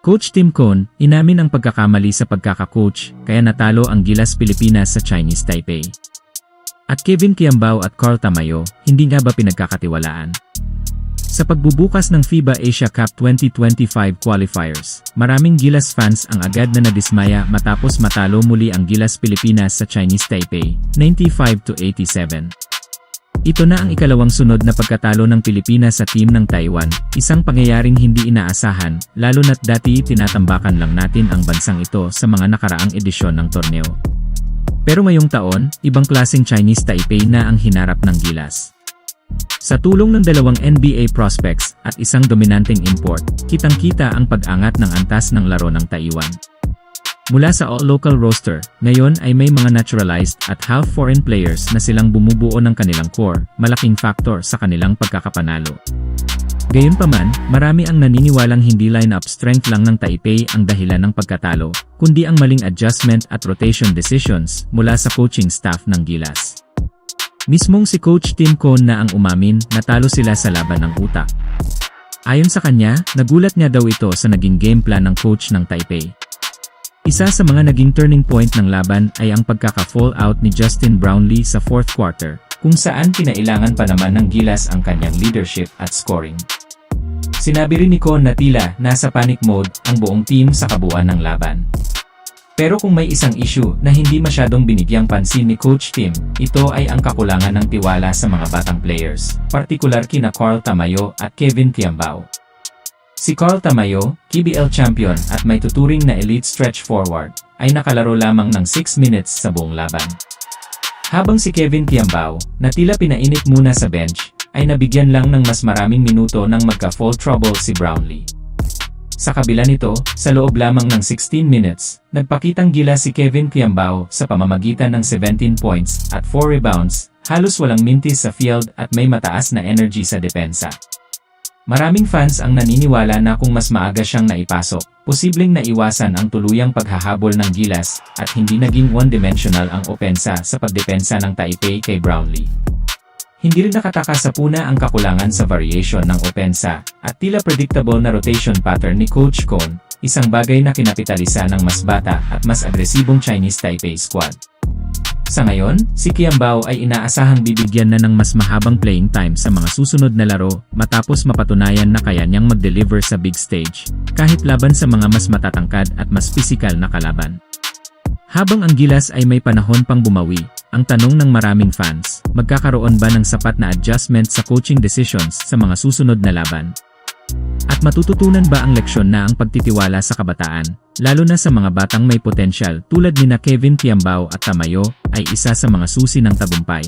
Coach Tim Cone, inamin ang pagkakamali sa pagkaka-coach, kaya natalo ang Gilas Pilipinas sa Chinese Taipei. At Kevin Quiambao at Carl Tamayo, hindi nga ba pinagkakatiwalaan? Sa pagbubukas ng FIBA Asia Cup 2025 qualifiers, maraming Gilas fans ang agad na nadismaya matapos matalo muli ang Gilas Pilipinas sa Chinese Taipei, 95-87. Ito na ang ikalawang sunod na pagkatalo ng Pilipinas sa team ng Taiwan, isang pangyayaring hindi inaasahan, lalo na't dati tinatambakan lang natin ang bansang ito sa mga nakaraang edisyon ng torneo. Pero ngayong taon, ibang klaseng Chinese Taipei na ang hinarap ng Gilas. Sa tulong ng dalawang NBA prospects at isang dominanteng import, kitang-kita ang pag-angat ng antas ng laro ng Taiwan. Mula sa all-local roster, ngayon ay may mga naturalized at half-foreign players na silang bumubuo ng kanilang core, malaking factor sa kanilang pagkakapanalo. Gayunpaman, marami ang naniniwalang hindi lineup strength lang ng Taipei ang dahilan ng pagkatalo, kundi ang maling adjustment at rotation decisions mula sa coaching staff ng Gilas. Mismong si Coach Tim Cone na ang umamin na talo sila sa laban ng utak. Ayon sa kanya, nagulat niya daw ito sa naging game plan ng coach ng Taipei. Isa sa mga naging turning point ng laban ay ang pagkaka-fall out ni Justin Brownlee sa fourth quarter, kung saan kinailangan pa naman ng Gilas ang kanyang leadership at scoring. Sinabi rin ni Cone na tila nasa panic mode ang buong team sa kabuuan ng laban. Pero kung may isang issue na hindi masyadong binigyang pansin ni Coach Tim, ito ay ang kakulangan ng tiwala sa mga batang players, partikular kina Carl Tamayo at Kevin Quiambao. Si Carl Tamayo, KBL champion at may tuturing na elite stretch forward, ay nakalaro lamang ng 6 minutes sa buong laban. Habang si Kevin Quiambao, na tila pinainit muna sa bench, ay nabigyan lang ng mas maraming minuto nang magka-foul trouble si Brownlee. Sa kabila nito, sa loob lamang ng 16 minutes, nagpakitang gila si Kevin Quiambao sa pamamagitan ng 17 points at 4 rebounds, halos walang mintis sa field at may mataas na energy sa depensa. Maraming fans ang naniniwala na kung mas maaga siyang naipasok, posibleng naiwasan ang tuluyang paghahabol ng Gilas at hindi naging one-dimensional ang opensa sa pagdepensa ng Taipei kay Brownlee. Hindi rin nakataka sa puna ang kakulangan sa variation ng opensa at tila predictable na rotation pattern ni Coach Cone, isang bagay na kinapitalisa ng mas bata at mas agresibong Chinese Taipei squad. Sa ngayon, si Quiambao ay inaasahang bibigyan na ng mas mahabang playing time sa mga susunod na laro matapos mapatunayan na kaya niyang mag-deliver sa big stage, kahit laban sa mga mas matatangkad at mas pisikal na kalaban. Habang ang Gilas ay may panahon pang bumawi, ang tanong ng maraming fans, magkakaroon ba ng sapat na adjustment sa coaching decisions sa mga susunod na laban? At matututunan ba ang leksyon na ang pagtitiwala sa kabataan, lalo na sa mga batang may potensyal tulad nina Kevin Quiambao at Tamayo, ay isa sa mga susi ng tagumpay?